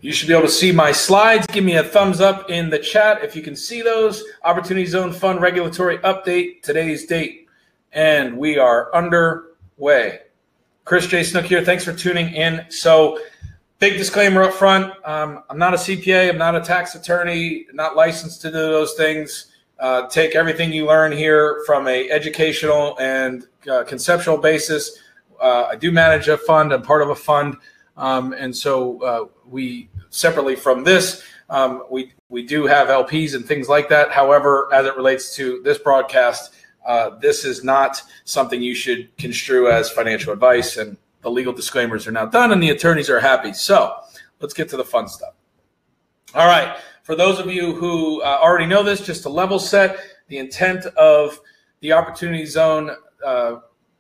You should be able to see my slides. Give me a thumbs up in the chat if you can see those. Opportunity Zone Fund regulatory update, today's date. And we are underway. Chris J Snook here. Thanks for tuning in. So big disclaimer up front. I'm not a CPA. I'm not a tax attorney, not licensed to do those things. Take everything you learn here from a educational and conceptual basis. I do manage a fund. I'm part of a fund. And so we separately from this, we do have LPs and things like that. However, as it relates to this broadcast, this is not something you should construe as financial advice, and the legal disclaimers are now done and the attorneys are happy. So let's get to the fun stuff. All right. For those of you who already know this, just to level set, the intent of the Opportunity Zone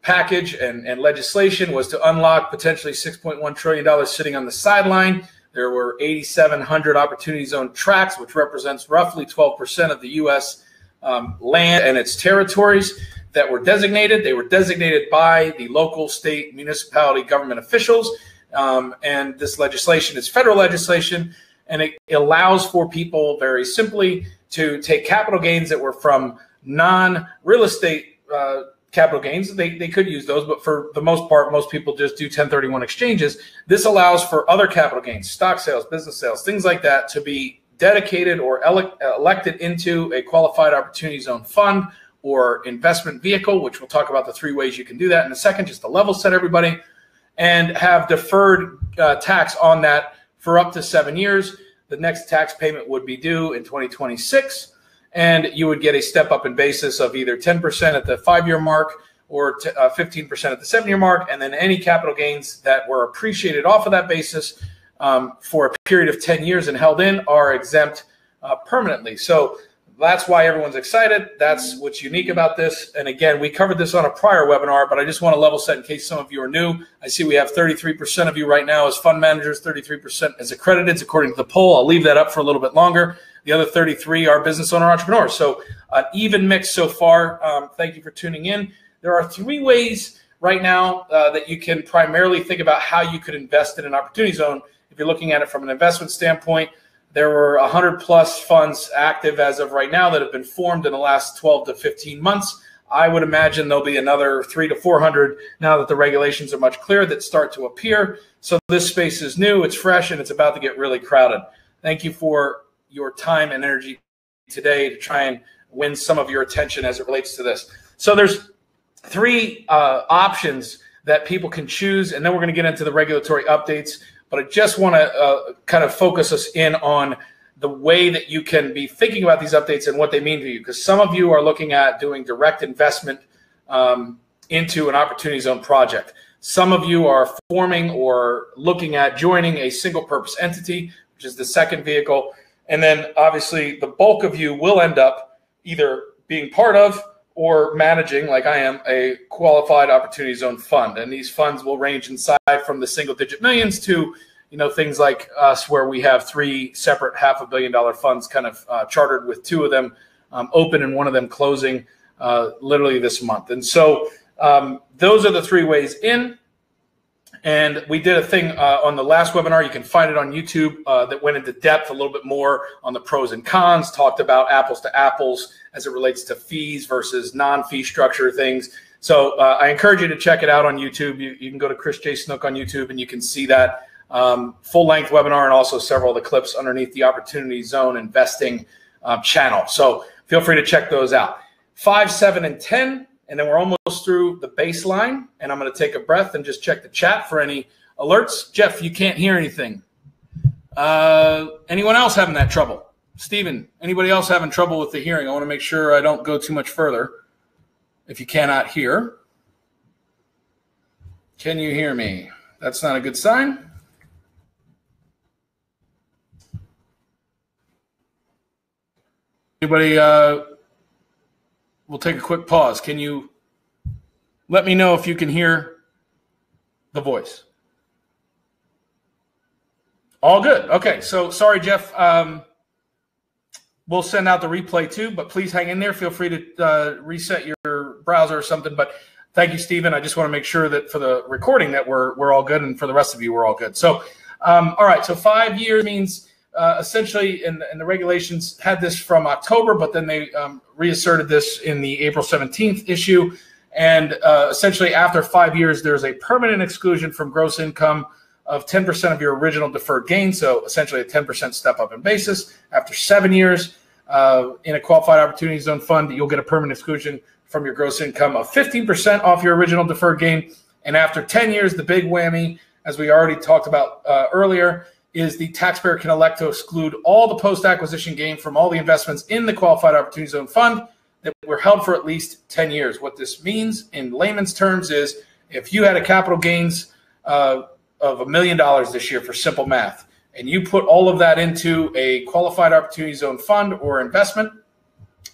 package and legislation was to unlock potentially $6.1 trillion sitting on the sideline. There were 8,700 Opportunity Zone tracts, which represents roughly 12% of the U.S. Land and its territories that were designated. They were designated by the local, state, municipality government officials. And this legislation is federal legislation, and it allows for people very simply to take capital gains that were from non-real estate capital gains. They could use those, but for the most part, most people just do 1031 exchanges. This allows for other capital gains, stock sales, business sales, things like that, to be dedicated or elected into a qualified Opportunity Zone fund or investment vehicle, which we'll talk about the three ways you can do that in a second, just to level set everybody, and have deferred tax on that for up to 7 years. The next tax payment would be due in 2026. And you would get a step up in basis of either 10% at the 5-year mark or 15% at the 7-year mark. And then any capital gains that were appreciated off of that basis for a period of 10 years and held in are exempt permanently. So that's why everyone's excited. That's what's unique about this. And again, we covered this on a prior webinar, but I just want to level set in case some of you are new. I see we have 33% of you right now as fund managers, 33% as accredited according to the poll. I'll leave that up for a little bit longer. The other 33 are business owner entrepreneurs. So an even mix so far. Thank you for tuning in. There are three ways right now that you can primarily think about how you could invest in an Opportunity Zone. If you're looking at it from an investment standpoint, there were 100 plus funds active as of right now that have been formed in the last 12 to 15 months. I would imagine there'll be another 300 to 400 now that the regulations are much clearer that start to appear. So this space is new, it's fresh, and it's about to get really crowded. Thank you for your time and energy today to try and win some of your attention as it relates to this. So there's three options that people can choose, and then we're going to get into the regulatory updates. But I just want to kind of focus us in on the way that you can be thinking about these updates and what they mean to you, because some of you are looking at doing direct investment into an Opportunity Zone project. Some of you are forming or looking at joining a single purpose entity, which is the second vehicle. And then obviously the bulk of you will end up either being part of or managing, like I am, a qualified Opportunity Zone fund. And these funds will range inside from the single digit millions to, you know, things like us where we have three separate $500 million funds kind of chartered, with two of them open and one of them closing literally this month. And so those are the three ways in. And we did a thing on the last webinar. You can find it on YouTube that went into depth a little bit more on the pros and cons, talked about apples to apples as it relates to fees versus non-fee structure things. So I encourage you to check it out on YouTube. You can go to Chris J Snook on YouTube and you can see that full-length webinar and also several of the clips underneath the Opportunity Zone investing channel. So feel free to check those out. 5, 7, and 10. And then we're almost through the baseline, and I'm going to take a breath and just check the chat for any alerts. Jeff, you can't hear anything. Anyone else having that trouble? Steven, anybody else having trouble with the hearing? I want to make sure I don't go too much further. If you cannot hear, can you hear me? That's not a good sign. Anybody? We'll take a quick pause. Can you let me know if you can hear the voice? All good. Okay. So sorry, Jeff. We'll send out the replay too, but please hang in there. Feel free to reset your browser or something. But thank you, Stephen. I just want to make sure that for the recording that we're all good, and for the rest of you, we're all good. So All right, so 5 years means essentially, and the regulations had this from October, but then they reasserted this in the April 17th issue. And essentially, after 5 years, there's a permanent exclusion from gross income of 10% of your original deferred gain. So essentially a 10% step up in basis. After 7 years in a qualified opportunity zone fund, you'll get a permanent exclusion from your gross income of 15% off your original deferred gain. And after 10 years, the big whammy, as we already talked about earlier, is the taxpayer can elect to exclude all the post-acquisition gain from all the investments in the qualified opportunity zone fund that were held for at least 10 years. What this means in layman's terms is if you had a capital gains of $1 million this year for simple math, and you put all of that into a qualified opportunity zone fund or investment,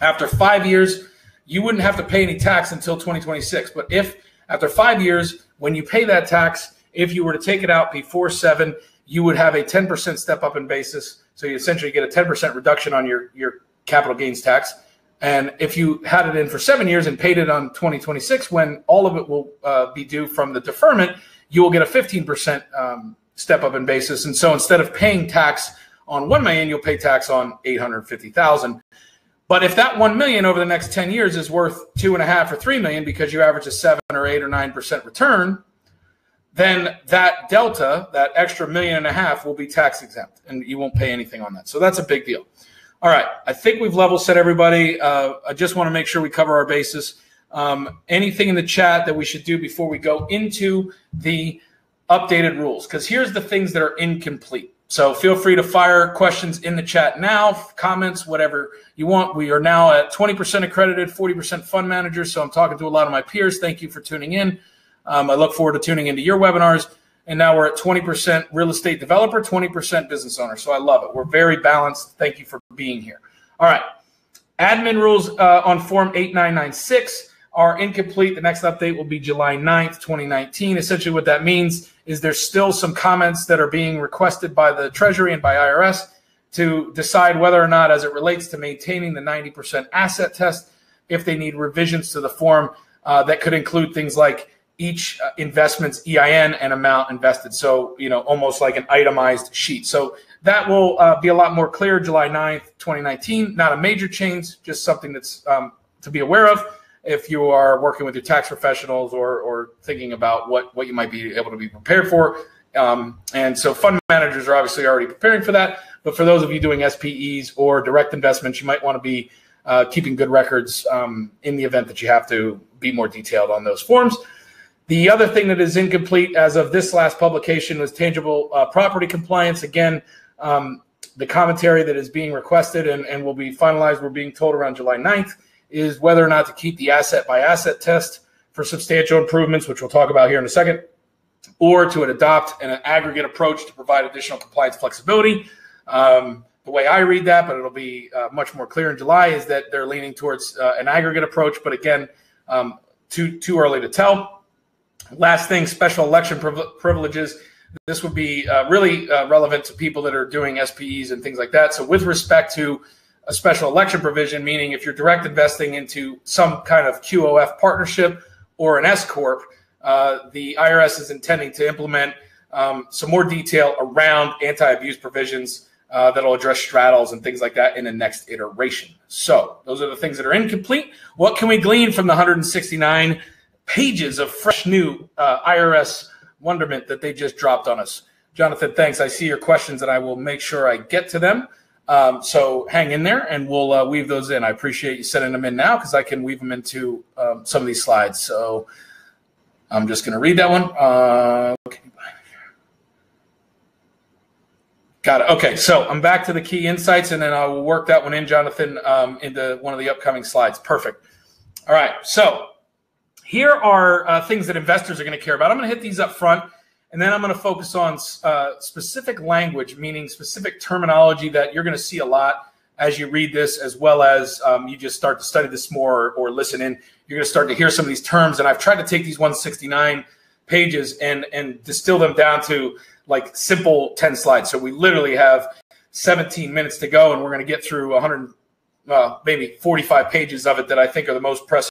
after 5 years, you wouldn't have to pay any tax until 2026. But if after 5 years, when you pay that tax, if you were to take it out before 7, you would have a 10% step up in basis. So you essentially get a 10% reduction on your capital gains tax. And if you had it in for 7 years and paid it on 2026, when all of it will be due from the deferment, you will get a 15% step up in basis. And so instead of paying tax on $1 million, you'll pay tax on $850,000. But if that $1 million over the next 10 years is worth $2.5 or $3 million because you average a 7 or 8 or 9% return, then that delta, that extra $1.5 million, will be tax exempt, and you won't pay anything on that. So that's a big deal. All right, I think we've level set everybody. I just want to make sure we cover our bases. Anything in the chat that we should do before we go into the updated rules? Because here's the things that are incomplete. So feel free to fire questions in the chat now, comments, whatever you want. We are now at 20% accredited, 40% fund managers. So I'm talking to a lot of my peers. Thank you for tuning in. I look forward to tuning into your webinars. And now we're at 20% real estate developer, 20% business owner. So I love it. We're very balanced. Thank you for being here. All right. Admin rules on Form 8996 are incomplete. The next update will be July 9th, 2019. Essentially what that means is there's still some comments that are being requested by the Treasury and by IRS to decide whether or not, as it relates to maintaining the 90% asset test, if they need revisions to the form that could include things like each investment's EIN and amount invested. So, you know, almost like an itemized sheet. So that will be a lot more clear July 9th, 2019. Not a major change, just something that's to be aware of if you are working with your tax professionals or thinking about what you might be able to be prepared for. And so fund managers are obviously already preparing for that. But for those of you doing SPEs or direct investments, you might want to be keeping good records in the event that you have to be more detailed on those forms. The other thing that is incomplete as of this last publication was tangible property compliance. Again, the commentary that is being requested and will be finalized, we're being told around July 9th, is whether or not to keep the asset by asset test for substantial improvements, which we'll talk about here in a second, or to adopt an aggregate approach to provide additional compliance flexibility. The way I read that, but it'll be much more clear in July, is that they're leaning towards an aggregate approach, but again, too early to tell. Last thing, special election privileges. This would be really relevant to people that are doing SPEs and things like that. So with respect to a special election provision, meaning if you're direct investing into some kind of QOF partnership or an S-Corp, the IRS is intending to implement some more detail around anti-abuse provisions that'll address straddles and things like that in the next iteration. So those are the things that are incomplete. What can we glean from the 169 pages of fresh new IRS wonderment that they just dropped on us? Jonathan, thanks. I see your questions and I will make sure I get to them. So hang in there and we'll weave those in. I appreciate you sending them in now because I can weave them into some of these slides. So I'm just going to read that one. Okay. Got it. Okay, so I'm back to the key insights and then I will work that one in, Jonathan, into one of the upcoming slides. Perfect. All right, so here are things that investors are going to care about. I'm going to hit these up front, and then I'm going to focus on specific language, meaning specific terminology that you're going to see a lot as you read this, as well as you just start to study this more or listen in. You're going to start to hear some of these terms, and I've tried to take these 169 pages and distill them down to like simple 10 slides. So we literally have 17 minutes to go, and we're going to get through 100, maybe 45 pages of it that I think are the most pressing